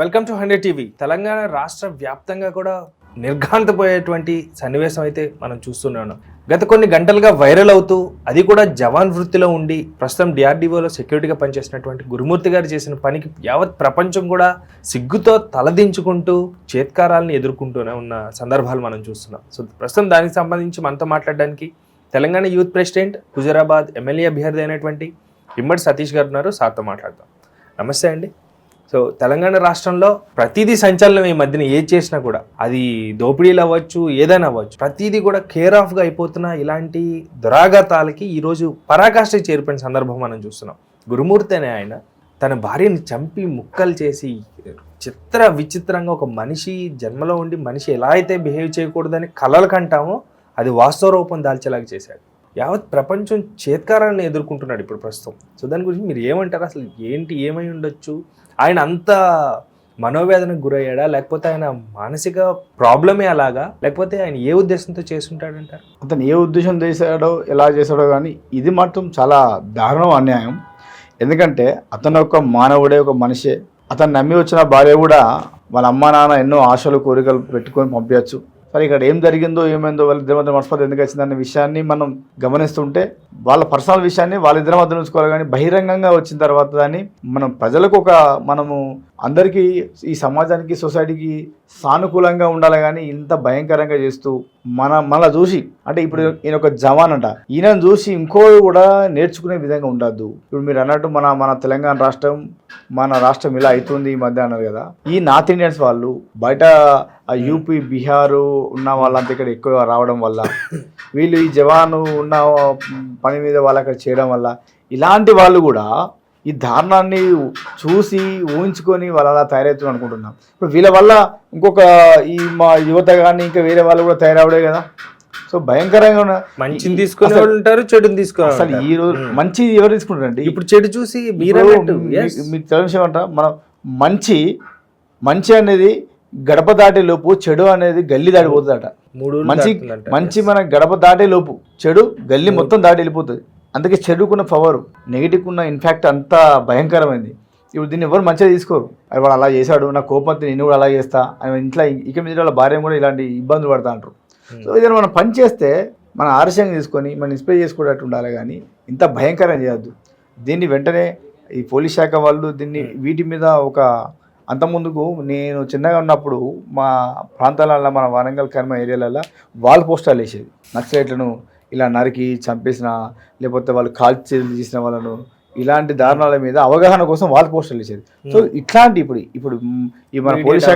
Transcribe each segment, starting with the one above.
Welcome to 100 TV. Telangana రాష్ట్ర వ్యాప్తంగా కూడా నిర్ఘాంతపోయేటువంటి సన్నివేశం అయితే మనం చూస్తున్నాం. గత కొన్ని గంటలుగా వైరల్ అవుతూ అది కూడా జవాన్ వృత్తిలో ఉండి ప్రస్తుతం డిఆర్డీఓలో సెక్యూరిటీగా పనిచేసినటువంటి గురుమూర్తి గారు చేసిన పనికి యావత్ ప్రపంచం కూడా సిగ్గుతో తలదించుకుంటూ చేత్కారాలను ఎదుర్కొంటూనే ఉన్న సందర్భాలు మనం చూస్తున్నాం. సో ప్రస్తుతం దానికి సంబంధించి మనతో మాట్లాడడానికి Telangana youth president, Huzurabad MLA అభ్యర్థి అయినటువంటి ఇమ్మడి సతీష్ గారు ఉన్నారు. సార్తో మాట్లాడదాం. నమస్తే అండి. సో తెలంగాణ రాష్ట్రంలో ప్రతిదీ సంచలనం. ఈ మధ్యన ఏది చేసినా కూడా, అది దోపిడీలు అవ్వచ్చు, ఏదైనా అవ్వచ్చు, ప్రతిదీ కూడా కేర్ ఆఫ్గా అయిపోతున్న ఇలాంటి దురాఘాతాలకి ఈరోజు పరాకాష్ఠకి చేరిపోయిన సందర్భం మనం చూస్తున్నాం. గురుమూర్తి అనే ఆయన తన భార్యని చంపి ముక్కలు చేసి విచిత్రంగా ఒక మనిషి జన్మలో ఉండి మనిషి ఎలా అయితే బిహేవ్ చేయకూడదని కలలు కంటామో అది వాస్తవ రూపం దాల్చేలాగా చేశాడు. యావత్ ప్రపంచం చేత్కారాలను ఎదుర్కొంటున్నాడు ఇప్పుడు ప్రస్తుతం. సో దాని గురించి మీరు ఏమంటారు? అసలు ఏంటి, ఏమై ఉండొచ్చు? ఆయన అంత మనోవేదనకు గురయ్యాడా, లేకపోతే ఆయన మానసిక ప్రాబ్లమే అలాగా, లేకపోతే ఆయన ఏ ఉద్దేశంతో చేస్తుంటాడంటారు? అతను ఏ ఉద్దేశం చేశాడో, ఎలా చేశాడో కానీ ఇది మాత్రం చాలా దారుణం, అన్యాయం. ఎందుకంటే అతను ఒక మానవుడే, ఒక మనిషే. అతను నమ్మి వచ్చిన భార్య కూడా వాళ్ళ అమ్మా నాన్న ఎన్నో ఆశలు కోరికలు పెట్టుకొని పంపించచ్చు. సరే, ఇక్కడ ఏం జరిగిందో ఏమైందో వాళ్ళిద్దరి మధ్య మనస్పర్ధ ఎందుకు వచ్చిందనే విషయాన్ని మనం గమనిస్తుంటే వాళ్ళ పర్సనల్ విషయాన్ని వాళ్ళిద్దరి మధ్య ఉంచుకోవాలి. కానీ బహిరంగంగా వచ్చిన తర్వాత దాన్ని మనం ప్రజలకు మనము అందరికీ, ఈ సమాజానికి, సొసైటీకి సానుకూలంగా ఉండాలి. కానీ ఇంత భయంకరంగా చేస్తూ మనల్ని చూసి, అంటే ఇప్పుడు ఈయన ఒక జవాన్ అంట, ఈయనను చూసి ఇంకో కూడా నేర్చుకునే విధంగా ఉండద్దు. ఇప్పుడు మీరు అన్నట్టు మన తెలంగాణ రాష్ట్రం, మన రాష్ట్రం ఇలా అవుతుంది ఈ మధ్య అన్నారు కదా. ఈ నార్త్ ఇండియన్స్ వాళ్ళు బయట యూపీ, బీహారు ఉన్న వాళ్ళంతా ఇక్కడ ఎక్కువ రావడం వల్ల, వీళ్ళు ఈ జవాను ఉన్న పని మీద వాళ్ళు అక్కడ చేయడం వల్ల, ఇలాంటి వాళ్ళు కూడా ఈ దారుణాన్ని చూసి ఊహించుకొని వాళ్ళు అలా తయారవుతుంది అనుకుంటున్నాం. ఇప్పుడు వీళ్ళ వల్ల ఇంకొక ఈ మా యువత కానీ ఇంకా వేరే వాళ్ళు కూడా తయారవడే కదా. సో భయంకరంగా మంచిని తీసుకునే వాళ్ళు ఉంటారు, చెడుని తీసుకున్నారు. అసలు ఈ రోజు మంచి ఎవరు తీసుకుంటారండి? ఇప్పుడు చెడు చూసి మీకు తెలిసిన అంట, మనం మంచి అనేది గడప దాటే లోపు చెడు అనేది గల్లి దాటిపోతుందట. మంచి మన గడప దాటే లోపు చెడు గల్లి మొత్తం దాటి వెళ్ళిపోతుంది. అందుకే చెడుకున్న పవర్, నెగిటివ్ ఉన్న ఇన్ఫాక్ట్ అంతా భయంకరమైంది. ఇప్పుడు దీన్ని ఎవరు మంచిగా తీసుకోరు. అది వాడు అలా చేశాడు, నా కోపంతో నేను కూడా అలా చేస్తా అని ఇంట్లో ఇక మీద వాళ్ళ భార్య కూడా ఇలాంటి ఇబ్బందులు పడతా అంటారు. సో ఏదైనా మనం పని చేస్తే మన ఆలస్యంగా తీసుకొని మనం ఇన్స్పైర్ చేసుకునేటట్టు ఉండాలి. కానీ ఇంత భయంకరం చేయొద్దు. దీన్ని వెంటనే ఈ పోలీస్ శాఖ వాళ్ళు వీటి మీద అంతకుముందుకు నేను చిన్నగా ఉన్నప్పుడు మా ప్రాంతాలలో, మన వరంగల్ కర్మ ఏరియాలలో వాల్ పోస్టాలు వేసేది. నక్సలైట్లను ఇలా నరికి చంపేసిన, లేకపోతే వాళ్ళు కాల్చి చేసిన వాళ్ళను, ఇలాంటి దారుణాల మీద అవగాహన కోసం వాల్ పోస్టర్లు వేసేది. సో ఇట్లాంటి ఇప్పుడు ఈ మన పోలీస్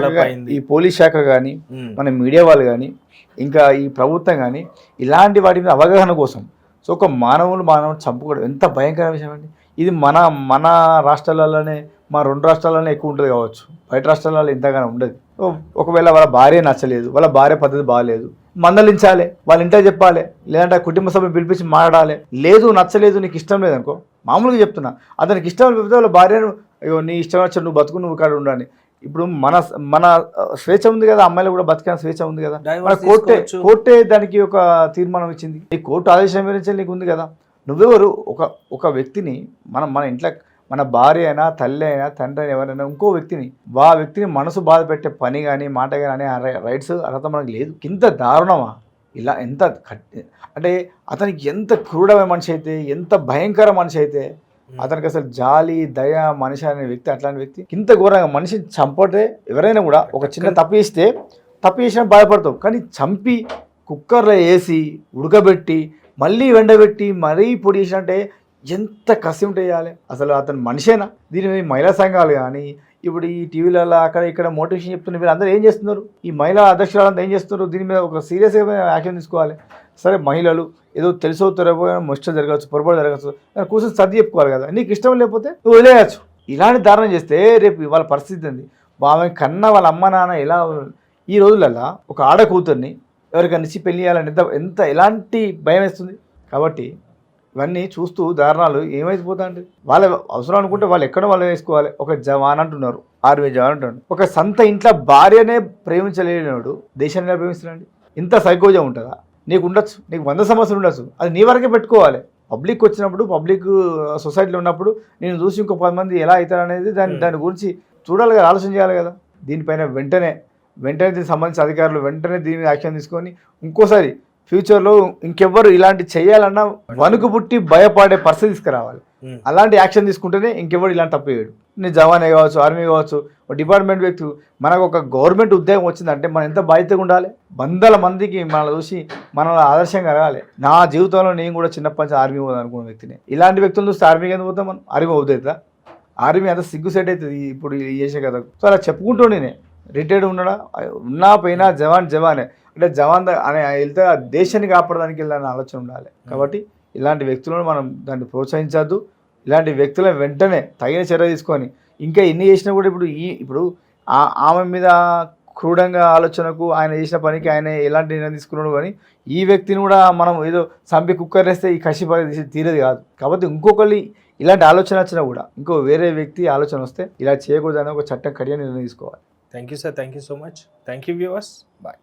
శాఖ కానీ, మన మీడియా వాళ్ళు కానీ, ఇంకా ఈ ప్రభుత్వం కానీ ఇలాంటి వాటి మీద అవగాహన కోసం, సో ఒక మానవులు చంపుకోవడం ఎంత భయంకర విషయం అండి. ఇది మన రాష్ట్రాలలోనే, మా 2 రాష్ట్రాలలోనే ఎక్కువ ఉంటుంది కావచ్చు, బయట రాష్ట్రాలలో ఇంతగానో ఉండదు. ఒకవేళ వాళ్ళ భార్య నచ్చలేదు, వాళ్ళ భార్య పద్ధతి బాగాలేదు, మందలించాలి, వాళ్ళ ఇంట్లో చెప్పాలి, లేదంటే కుటుంబ సభ్యులు పిలిపించి మాట్లాడాలి. లేదు, నచ్చలేదు, నీకు ఇష్టం లేదనుకో, మామూలుగా చెప్తున్నా, అతనికి ఇష్టం లేకపోతే వాళ్ళ భార్యను, అయ్యో నీ ఇష్టం వచ్చి నువ్వు బతుకు, నువ్వు కాడ ఉండాలి. ఇప్పుడు మన స్వేచ్ఛ ఉంది కదా, అమ్మాయిలు కూడా బతికే స్వేచ్ఛ ఉంది కదా. మన కోర్టే దానికి ఒక తీర్మానం ఇచ్చింది. ఈ కోర్టు ఆదేశం వివరించాలి, నీకు ఉంది కదా. నువ్వెవరు? ఒక వ్యక్తిని మన ఇంట్లో, మన భార్య అయినా, తల్లి అయినా, తండ్రి అయినా, ఎవరైనా ఇంకో వ్యక్తిని మనసు బాధ పెట్టే పని కానీ, మాట కానీ రైట్స్, అర్హత మనకు లేదు. ఇంత దారుణమా? ఇలా ఎంత అంటే అతనికి ఎంత క్రూరమైన మనిషి అయితే, ఎంత భయంకర మనిషి అయితే, అతనికి అసలు జాలి, దయ, మనిషి అనే వ్యక్తి, అట్లాంటి వ్యక్తి ఇంత ఘోరంగా మనిషిని చంపటే. ఎవరైనా కూడా ఒక చిన్న తప్పు చేసినా బాధపడతావు, కానీ చంపి కుక్కర్లో వేసి ఉడకబెట్టి మళ్ళీ వెండబెట్టి మరీ పొడి చేసినట్టే ఎంత కసి ఉంటేయాలి అసలు. అతను మనిషేనా? దీని మీద మహిళా సంఘాలు కానీ, ఇప్పుడు ఈ టీవీలలో అక్కడ ఇక్కడ మోటివేషన్ చెప్తున్న వీళ్ళు అందరూ ఏం చేస్తున్నారు? ఈ మహిళా అధ్యక్షులంతా ఏం చేస్తున్నారు? దీని మీద ఒక సీరియస్గా యాక్షన్ తీసుకోవాలి. సరే, మహిళలు ఏదో తెలుసో తెరవో ముష్ట జరగచ్చు, పొరపాటు జరగచ్చు, కూర్చొని సర్ది చెప్పుకోవాలి కదా. నీకు ఇష్టం లేకపోతే నువ్వు వదిలేయచ్చు. ఇలాంటి దారుణం చేస్తే రేపు వాళ్ళ పరిస్థితి ఉంది. ఆమె కన్నా వాళ్ళ అమ్మ నాన్న ఎలా ఈ రోజులలో ఒక ఆడ కూతుర్ని ఎవరికైనా ఇచ్చి పెళ్లి చేయాలని ఎలాంటి భయం వేస్తుంది. కాబట్టి ఇవన్నీ చూస్తూ దారుణాలు ఏమైపోతా అంటే, వాళ్ళ అవసరం అనుకుంటే వాళ్ళు ఎక్కడ వాళ్ళు వేసుకోవాలి. ఒక జవాన్ అంటున్నారు, ఆర్మీ జవాన్ అంటున్నారు. ఒక సొంత ఇంట్లో భార్యనే ప్రేమించలేనివాడు దేశాన్ని ఎలా ప్రేమిస్తున్నాడు? ఇంత సైకోజం ఉంటుందా? నీకు ఉండొచ్చు, నీకు 100 సమస్యలు ఉండొచ్చు, అది నీ వరకే పెట్టుకోవాలి. పబ్లిక్ వచ్చినప్పుడు, పబ్లిక్ సొసైటీలో ఉన్నప్పుడు నేను చూసి ఇంకో 10 మంది ఎలా అవుతారనేది దాని గురించి చూడాలి కదా, ఆలోచన చేయాలి కదా. దీనిపైన వెంటనే దీనికి సంబంధించిన అధికారులు వెంటనే దీని మీద యాక్షన్ తీసుకొని ఇంకోసారి ఫ్యూచర్లో ఇంకెవ్వరు ఇలాంటి చేయాలన్నా వణుకు పుట్టి భయపడే పరిస్థితి తీసుకురావాలి. అలాంటి యాక్షన్ తీసుకుంటేనే ఇంకెవ్వరు ఇలాంటి తప్పు చేయడు. నీ జవానే కావచ్చు, ఆర్మీ కావచ్చు, ఒక డిపార్ట్మెంట్ వ్యక్తి, మనకు ఒక గవర్నమెంట్ ఉద్యోగం వచ్చిందంటే మనం ఎంత బాధ్యతగా ఉండాలి. వందల మందికి మనల్ని చూసి మనల్ని ఆదర్శంగా కలగాలి. నా జీవితంలో నేను కూడా చిన్నప్పటి నుంచి ఆర్మీ పోదాం అనుకున్న వ్యక్తిని. ఇలాంటి వ్యక్తులను చూస్తే ఆర్మీకి ఎందుకు పోతాం మనం? ఆర్మీ అవుతుందా? ఆర్మీ అంత సిగ్గు సెట్ అవుతుంది ఇప్పుడు చేసే కదా. సో అలా చెప్పుకుంటూ నేనే రిటైర్డ్ ఉన్నా పోయినా జవానే అంటే జవాన్ అనే వెళ్తే ఆ దేశాన్ని కాపాడడానికి వెళ్ళాలని ఆలోచన ఉండాలి. కాబట్టి ఇలాంటి వ్యక్తులను మనం దాన్ని ప్రోత్సహించద్దు. ఇలాంటి వ్యక్తుల వెంటనే తగిన చర్య తీసుకొని ఇంకా ఎన్ని చేసినా కూడా ఇప్పుడు ఆమె మీద క్రూరంగా ఆలోచనకు ఆయన చేసిన పనికి ఆయన ఎలాంటి నిర్ణయం తీసుకున్నాడు. కానీ ఈ వ్యక్తిని కూడా మనం ఏదో చంపి కుక్కరేస్తే ఈ కసి తీరేది కాదు. కాబట్టి ఇంకొకళ్ళు ఇలాంటి ఆలోచన వచ్చినా కూడా ఇంకో వేరే వ్యక్తి ఆలోచన వస్తే ఇలా చేయకూడదని ఒక చట్టం కడిగా నిర్ణయం తీసుకోవాలి. Thank you sir, thank you so much. Thank you viewers, bye.